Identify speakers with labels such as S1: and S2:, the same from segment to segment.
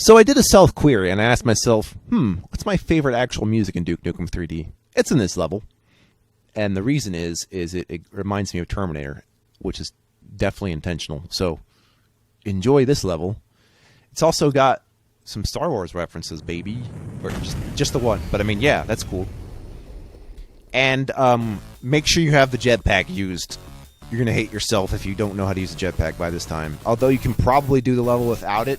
S1: So I did a self-query, and I asked myself, what's my favorite actual music in Duke Nukem 3D? It's in this level. And the reason is it reminds me of Terminator, which is definitely intentional. So enjoy this level. It's also got some Star Wars references, baby. Or just the one. But I mean, yeah, that's cool. And make sure you have the jetpack used. You're going to hate yourself if you don't know how to use the jetpack by this time. Although you can probably do the level without it,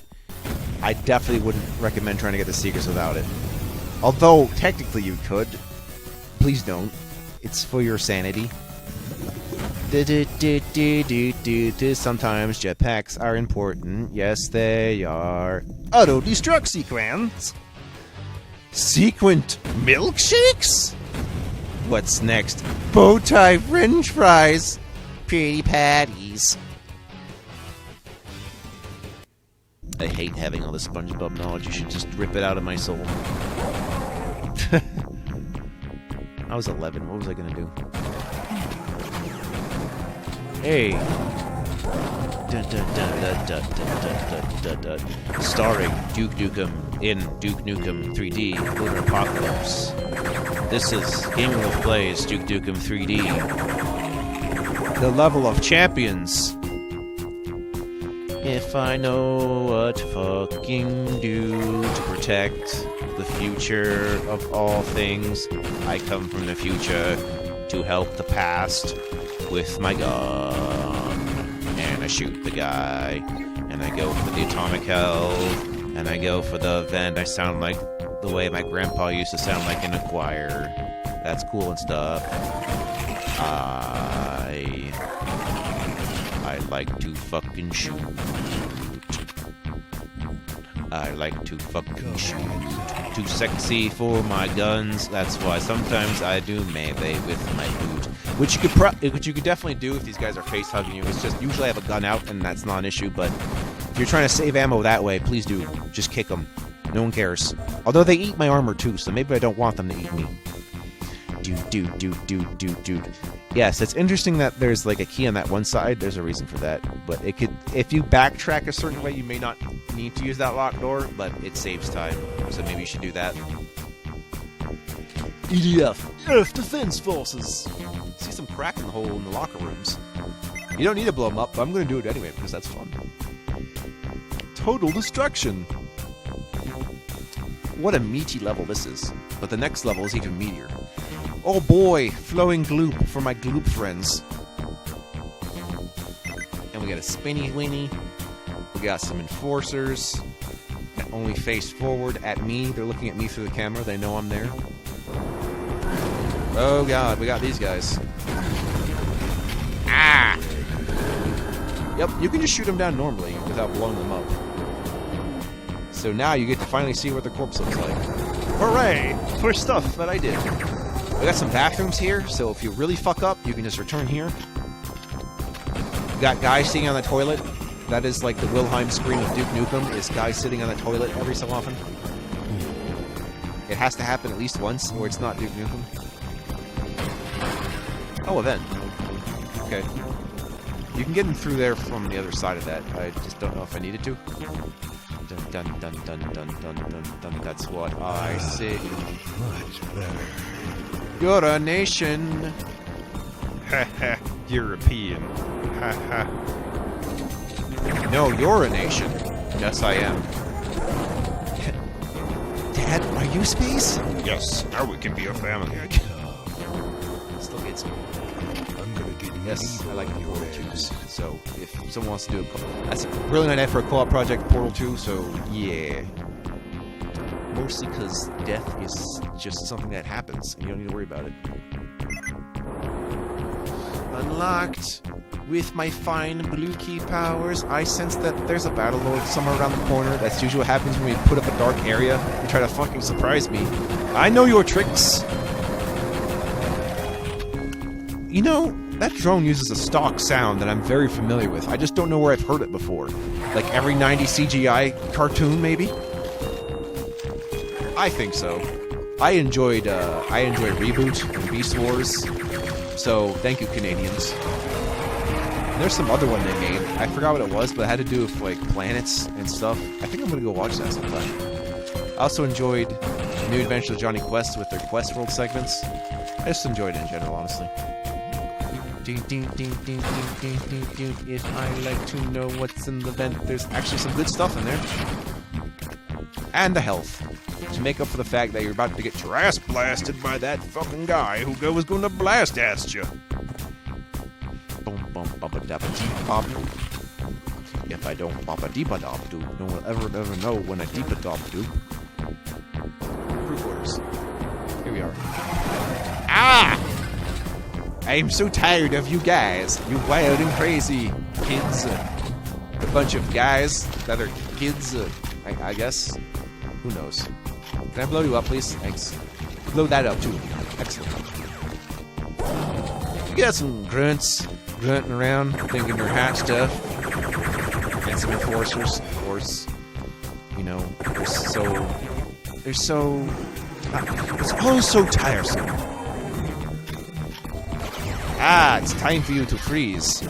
S1: I definitely wouldn't recommend trying to get the secrets without it. Although, technically you could. Please don't. It's for your sanity. Sometimes jetpacks are important. Yes, they are. Auto-destruct sequence. Sequent milkshakes? What's next? Bow-tie french fries. Pretty patties. I hate having all this SpongeBob knowledge. You should just rip it out of my soul. I was 11. What was I gonna do? Hey. Starring Duke Nukem in Duke Nukem 3D Lunar Apocalypse. This is Gaming with Plays Duke Nukem 3D. The level of champions. If I know what to fucking do to protect the future of all things, I come from the future to help the past with my gun. And I shoot the guy, and I go for the atomic hell, and I go for the vent. I sound like the way my grandpa used to sound like in a choir. That's cool and stuff. I like to fucking shoot. I like to fucking shoot. Too sexy for my guns. That's why sometimes I do melee with my boot. Which you could definitely do if these guys are face hugging you. It's just usually I have a gun out and that's not an issue. But if you're trying to save ammo that way, please do. Just kick them. No one cares. Although they eat my armor too, so maybe I don't want them to eat me. Dude. Yes, it's interesting that there's like a key on that one side. There's a reason for that. But it could, if you backtrack a certain way, you may not need to use that locked door, but it saves time. So maybe you should do that. EDF, Earth Defense Forces. See some crack in the hole in the locker rooms. You don't need to blow them up, but I'm going to do it anyway because that's fun. Total destruction. What a meaty level this is. But the next level is even meatier. Oh boy, flowing gloop for my gloop friends. And we got a spinny winny. We got some enforcers that only face forward at me. They're looking at me through the camera. They know I'm there. Oh god, we got these guys. Ah! Yep, you can just shoot them down normally without blowing them up. So now you get to finally see what the corpse looks like. Hooray! For stuff that I did. We got some bathrooms here, so if you really fuck up, you can just return here. You got guys sitting on the toilet. That is like the Wilhelm scream of Duke Nukem, is guys sitting on the toilet every so often. It has to happen at least once, or it's not Duke Nukem. Oh, a vent. Okay. You can get him through there from the other side of that. I just don't know if I needed to. Dun dun dun dun dun dun dun dun. That's what I say.
S2: Much better.
S1: You're a nation.
S3: Ha ha. European. Ha ha.
S1: No, you're a nation. Yes, I am. Dad, are you space?
S3: Yes, now we can be a family.
S1: Still gets me.
S2: I'm gonna get
S1: Yes, I like the Portal 2s. So, if someone wants to do that's a really nice night for a co-op project, Portal 2, so yeah. Mostly because death is just something that happens, and you don't need to worry about it. Unlocked! With my fine blue key powers, I sense that there's a battle lord somewhere around the corner. That's usually what happens when we put up a dark area and try to fucking surprise me. I know your tricks! You know, that drone uses a stock sound that I'm very familiar with. I just don't know where I've heard it before. Like every 90s CGI cartoon, maybe? I think so. I enjoyed Reboot and Beast Wars, so thank you, Canadians. There's some other one they made. I forgot what it was, but it had to do with like planets and stuff. I think I'm gonna go watch that sometime. I also enjoyed New Adventures of Johnny Quest with their Quest World segments. I just enjoyed it in general, honestly. If I like to know what's in the vent, there's actually some good stuff in there. And the health. To make up for the fact that you're about to get your ass blasted by that fucking guy who was going to blast at you. If I don't bop a deep a dop do, no one will ever know when a deep a dop do. Proof orders. Here we are. Ah! I'm so tired of you guys. You wild and crazy kids. A bunch of guys that are kids, I guess. Who knows? Can I blow you up, please? Thanks. Blow that up, too. Excellent. You got some grunts grunting around, thinking they're hot stuff. And some enforcers, of course. You know, it's all so tiresome. Ah, it's time for you to freeze.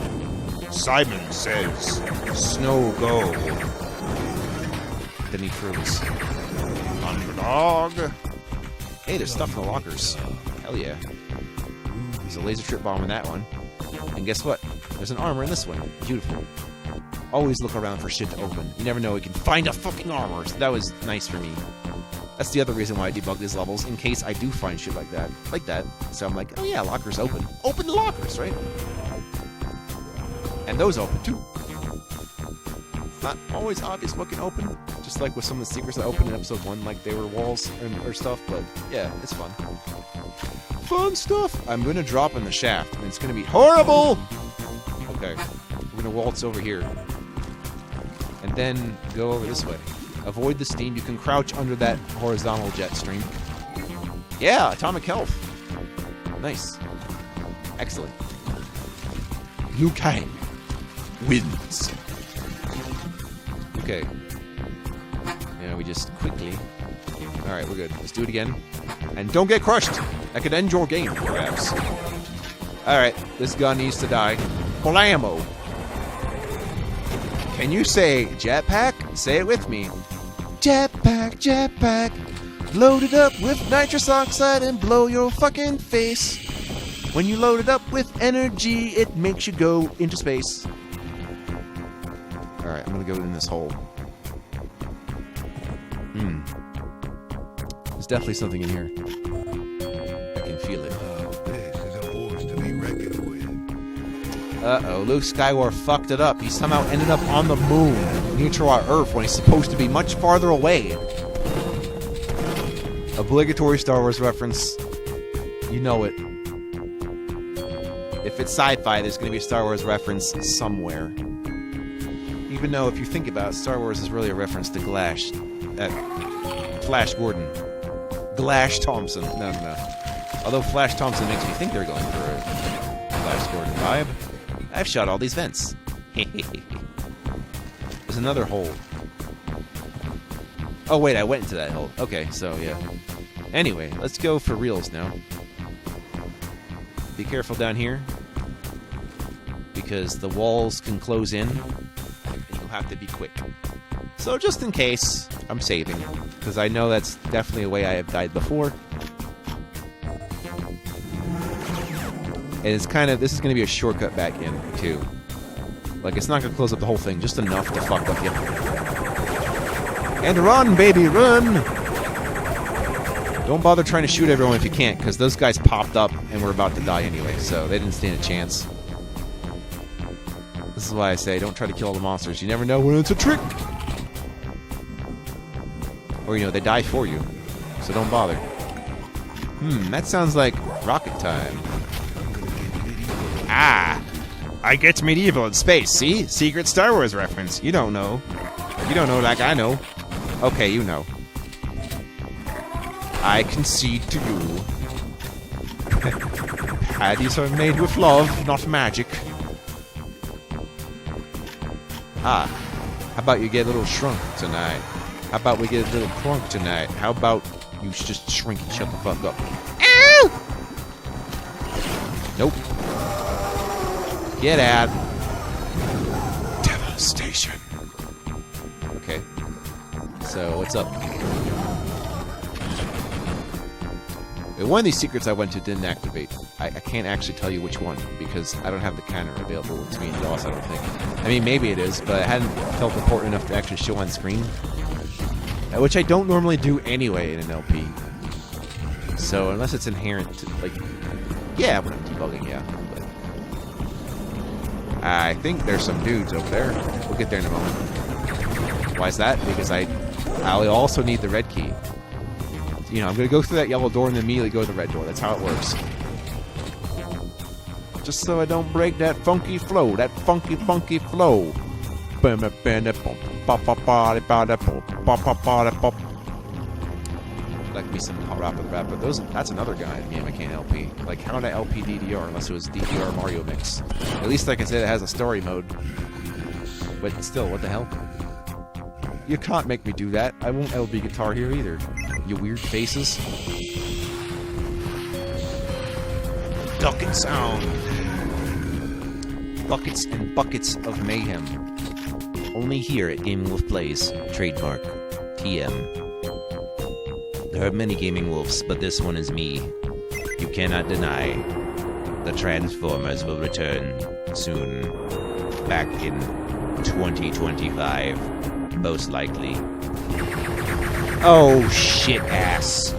S3: Simon says, snow go.
S1: Then he froze.
S3: Underdog.
S1: Hey, there's stuff in the lockers. Hell yeah. There's a laser trip bomb in that one. And guess what? There's an armor in this one. Beautiful. Always look around for shit to open. You never know, you can find a fucking armor. So that was nice for me. That's the other reason why I debug these levels, in case I do find shit like that. So I'm like, oh yeah, lockers open. Open the lockers, right? And those open too. Not always obvious what can open, just like with some of the secrets that opened in episode 1, like they were walls or stuff, but yeah, it's fun. Fun stuff! I'm gonna drop in the shaft, and it's gonna be horrible! Okay, we're gonna waltz over here. And then go over this way. Avoid the steam, you can crouch under that horizontal jet stream. Yeah, atomic health. Nice. Excellent. Nukem wins. Okay. Now we just quickly... Alright, we're good. Let's do it again. And don't get crushed! That could end your game, perhaps. Alright, this gun needs to die. Blammo! Can you say jetpack? Say it with me. Jetpack, jetpack. Load it up with nitrous oxide and blow your fucking face. When you load it up with energy, it makes you go into space. Alright, I'm gonna go in this hole. There's definitely something in here. I can feel it.
S2: This is a force to be reckoned with.
S1: Uh-oh, Luke Skywalker fucked it up. He somehow ended up on the moon, near to our Earth, when he's supposed to be much farther away. Obligatory Star Wars reference. You know it. If it's sci-fi, there's going to be a Star Wars reference somewhere. Even though, if you think about it, Star Wars is really a reference to Flash Gordon. Glash Thompson. No. Although Flash Thompson makes me think they're going for a Flash Gordon vibe. I've shot all these vents. There's another hole. Oh wait, I went into that hole. Okay, so yeah. Anyway, let's go for reals now. Be careful down here, because the walls can close in, and you'll have to be quick. So just in case, I'm saving, because I know that's definitely a way I have died before. And it's kind of, this is going to be a shortcut back in, too. Like, it's not going to close up the whole thing, just enough to fuck up you. And run, baby, run! Don't bother trying to shoot everyone if you can't, because those guys popped up and were about to die anyway, so they didn't stand a chance. This is why I say, don't try to kill all the monsters. You never know when it's a trick! Or, you know, they die for you, so don't bother. That sounds like rocket time. Ah! I get medieval in space, see? Secret Star Wars reference. You don't know. You don't know like I know. Okay, you know. I concede to you. Patties are made with love, not magic. Ah, how about you get a little shrunk tonight? How about we get a little crunk tonight? How about you just shrink and shut the fuck up? Ow! Nope. Get out.
S2: Devastation.
S1: Okay. So, what's up? One of these secrets I went to didn't activate. I can't actually tell you which one, because I don't have the counter available to me in DOS, I don't think. I mean, maybe it is, but it hadn't felt important enough to actually show on screen. Which I don't normally do anyway in an LP. So, unless it's inherent to, like... Yeah, when I'm debugging, yeah. But I think there's some dudes over there. We'll get there in a moment. Why is that? Because I also need the red key. You know, I'm going to go through that yellow door and then immediately go to the red door. That's how it works. Just so I don't break that funky flow. That funky flow. Like me some rapid rap, but that's another guy in the game I can't LP. Like, how did I LP DDR unless it was DDR Mario Mix? At least, like I said, it has a story mode. But still, what the hell? You can't make me do that. I won't LB guitar here either. You weird faces.
S3: Ducking sound.
S1: Buckets and buckets of mayhem. Only here at Gaming Wolf Plays. Trademark. TM. There are many Gaming Wolves, but this one is me. You cannot deny. The Transformers will return soon. Back in 2025. Most likely. Oh, shit ass.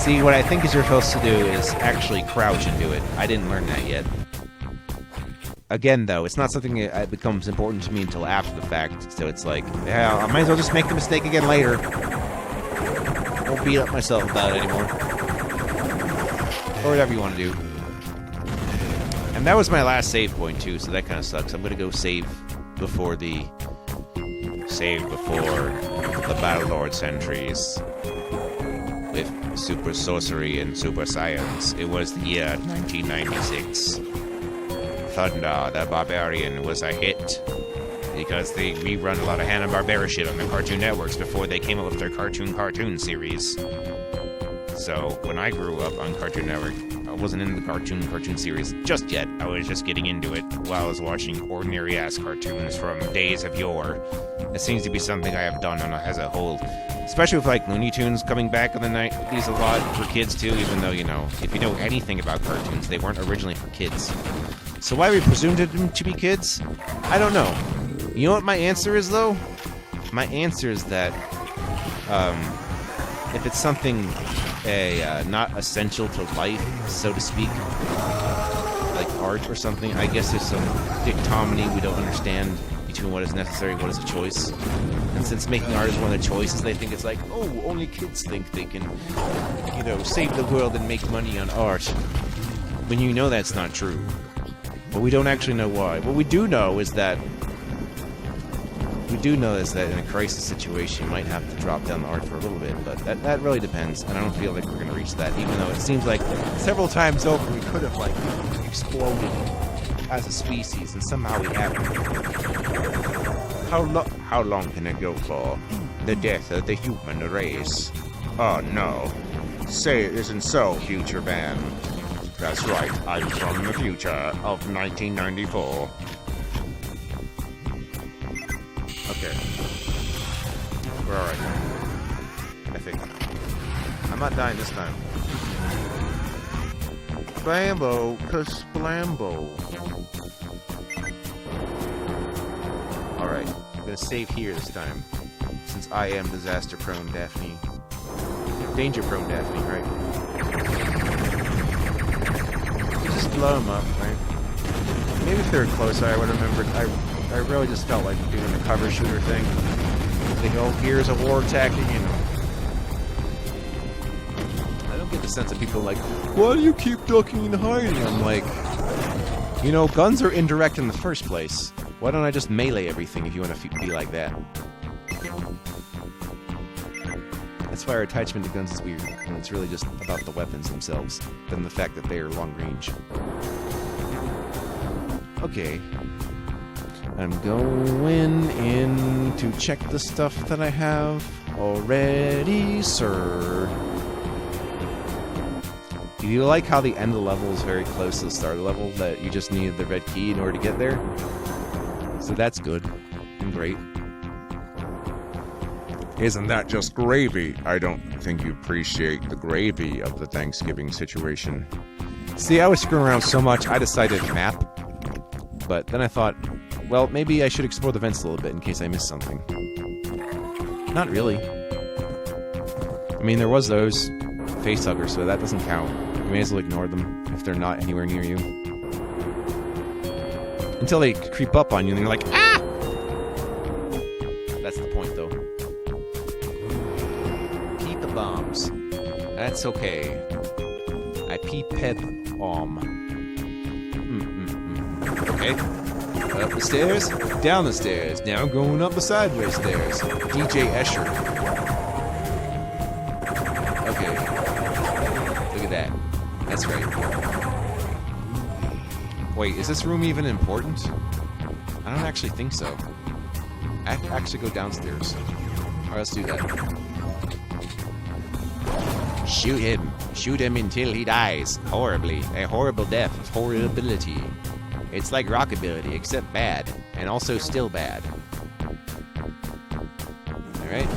S1: See, what I think is you're supposed to do is actually crouch and do it. I didn't learn that yet. Again, though, it's not something that becomes important to me until after the fact. So it's like, yeah, I might as well just make the mistake again later. Won't beat up myself about it anymore. Or whatever you want to do. And that was my last save point, too, so that kind of sucks. I'm going to go save before the Battlelord sentries. With super sorcery and super science. It was the year 1996. Thunder the Barbarian was a hit because they rerun a lot of Hanna-Barbera shit on the Cartoon Networks before they came up with their cartoon series. So when I grew up on Cartoon Network, I wasn't in the cartoon series just yet. I was just getting into it while I was watching ordinary-ass cartoons from days of yore. It seems to be something I have done as a whole. Especially with, like, Looney Tunes coming back in the 90s a lot for kids, too, even though, you know, if you know anything about cartoons, they weren't originally for kids. So why we presumed them to be kids? I don't know. You know what my answer is, though? My answer is that, if it's something not essential to life, so to speak, like art or something, I guess there's some dichotomy we don't understand between what is necessary and what is a choice. And since making art is one of the choices, they think it's like, oh, only kids think they can, you know, save the world and make money on art. When you know that's not true. But we don't actually know why. What we do know is that in a crisis situation you might have to drop down the art for a little bit, but that really depends, and I don't feel like we're going to reach that, even though it seems like several times over we could have, like, exploded as a species, and somehow we haven't.
S3: How long can it go for? The death of the human race. Oh no. Say it isn't so, future man. That's right, I'm from the future of 1994. Okay. We're alright. I think. I'm not dying this time. Blambo, cause Blambo. Alright, I'm gonna save here this time. Since I am disaster-prone Daphne. Danger-prone Daphne, right? You just blow them up, right? Maybe if they were closer, I would have remembered. I really just felt like doing the cover shooter thing. The whole Gears of War tactic, you know. I don't get the sense that people are like, why do you keep ducking and hiding? I'm like, you know, guns are indirect in the first place. Why don't I just melee everything if you want to be like that? That's why our attachment to guns is weird, and it's really just about the weapons themselves, than the fact that they are long range. Okay. I'm going in to check the stuff that I have already, sir.
S1: Do you like how the end of the level is very close to the start of the level, that you just needed the red key in order to get there? So that's good and great.
S3: Isn't that just gravy? I don't think you appreciate the gravy of the Thanksgiving situation.
S1: See, I was screwing around so much, I decided map. But then I thought, well, maybe I should explore the vents a little bit in case I missed something. Not really. I mean, there was those facehuggers, so that doesn't count. You may as well ignore them if they're not anywhere near you. Until they creep up on you and you're like, ah! That's the point, though. Keep the bombs. That's okay. I pee-pet Okay. Up the stairs, down the stairs, now going up the sideways stairs. DJ Escher. Okay. Look at that. That's right. Wait, is this room even important? I don't actually think so. I have to actually go downstairs. Alright, let's do that. Shoot him. Shoot him until he dies. Horribly. A horrible death of horribility. It's like rockability, except bad. And also still bad. Alright.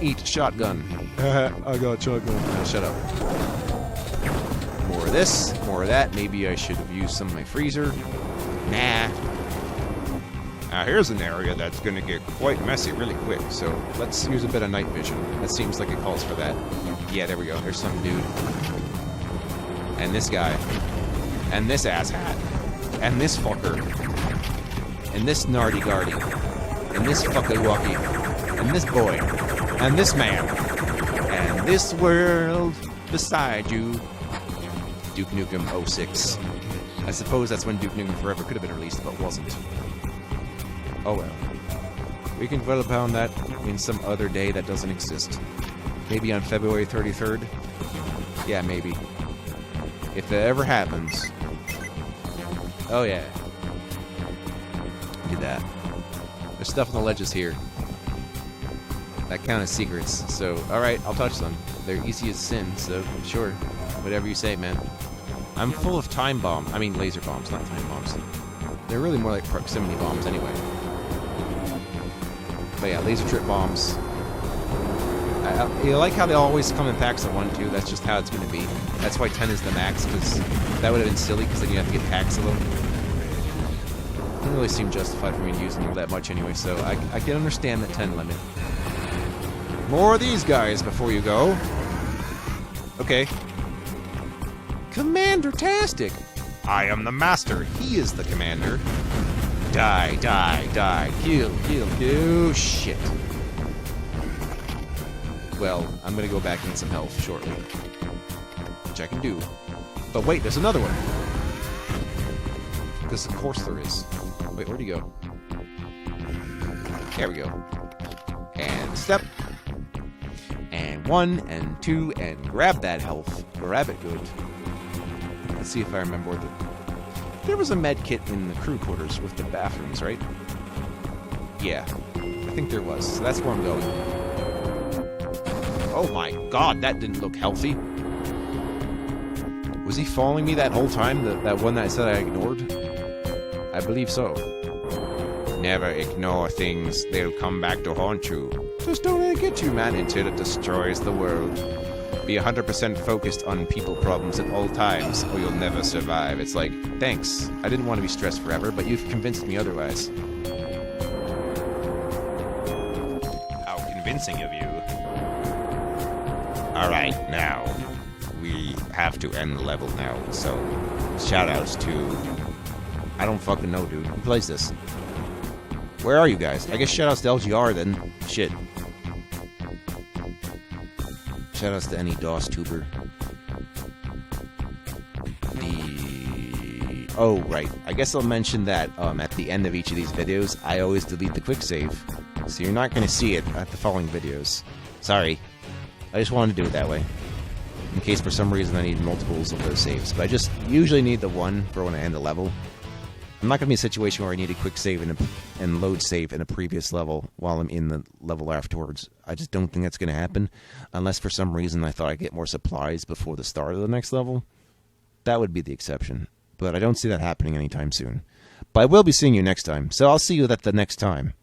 S1: Eat shotgun. I got shotgun. Oh, shut up. More of this, more of that. Maybe I should have used some of my freezer. Nah.
S3: Now here's an area that's gonna get quite messy really quick, so
S1: Let's use a bit of night vision. That seems like it calls for that. Yeah, there we go. There's some dude. And this guy. And this asshat. And this fucker. And this nardy-gardy. And this fucky-walkie. And this boy. And this man. And this world beside you. Duke Nukem 06. I suppose that's when Duke Nukem Forever could have been released, but wasn't. Oh well. We can dwell upon that in some other day that doesn't exist. Maybe on February 33rd? Yeah, maybe. If it ever happens. Oh yeah. Look at that. There's stuff on the ledges here. That count as secrets, so alright, I'll touch them. They're easy as sin, so sure. Whatever you say, man. I'm full of time bombs. I mean laser bombs, not time bombs. They're really more like proximity bombs anyway. But yeah, laser trip bombs. You like how they always come in packs of 1, 2. That's just how it's going to be. That's why 10 is the max, because that would have been silly, because then you have to get packs of them. It doesn't really seem justified for me to use them all that much anyway, so I can understand the 10 limit. More of these guys before you go. Okay. Commander-tastic!
S3: I am the master.
S1: He is the commander. Die, die, die. Kill, kill, kill. Shit. Well, I'm gonna go back and get some health shortly. Which I can do. But wait, there's another one. Because of course there is. Wait, where'd he go? There we go. And step. And 1, and 2, and grab that health. Grab it good. Let's see if I remember where there was a med kit in the crew quarters with the bathrooms, right? Yeah. I think there was. So that's where I'm going. Oh my god, that didn't look healthy. Was he following me that whole time? That one that I said I ignored? I believe so.
S3: Never ignore things. They'll come back to haunt you.
S1: Just don't let it get you, man.
S3: Until it destroys the world. Be 100% focused on people problems at all times, or you'll never survive.
S1: It's like, thanks. I didn't want to be stressed forever, but you've convinced me otherwise.
S3: How convincing of you. Alright, now. We have to end the level now, so shoutouts to...
S1: I don't fucking know, dude. Who plays this? Where are you guys? I guess shoutouts to LGR then. Shit. Shoutouts to any DOS tuber. Oh, right. I guess I'll mention that at the end of each of these videos, I always delete the quick save. So you're not going to see it at the following videos. Sorry. I just wanted to do it that way. In case for some reason I need multiples of those saves. But I just usually need the one for when I end the level. I'm not going to be in a situation where I need a quick save and load save in a previous level while I'm in the level afterwards. I just don't think that's going to happen. Unless for some reason I thought I'd get more supplies before the start of the next level. That would be the exception. But I don't see that happening anytime soon. But I will be seeing you next time. So I'll see you at the next time.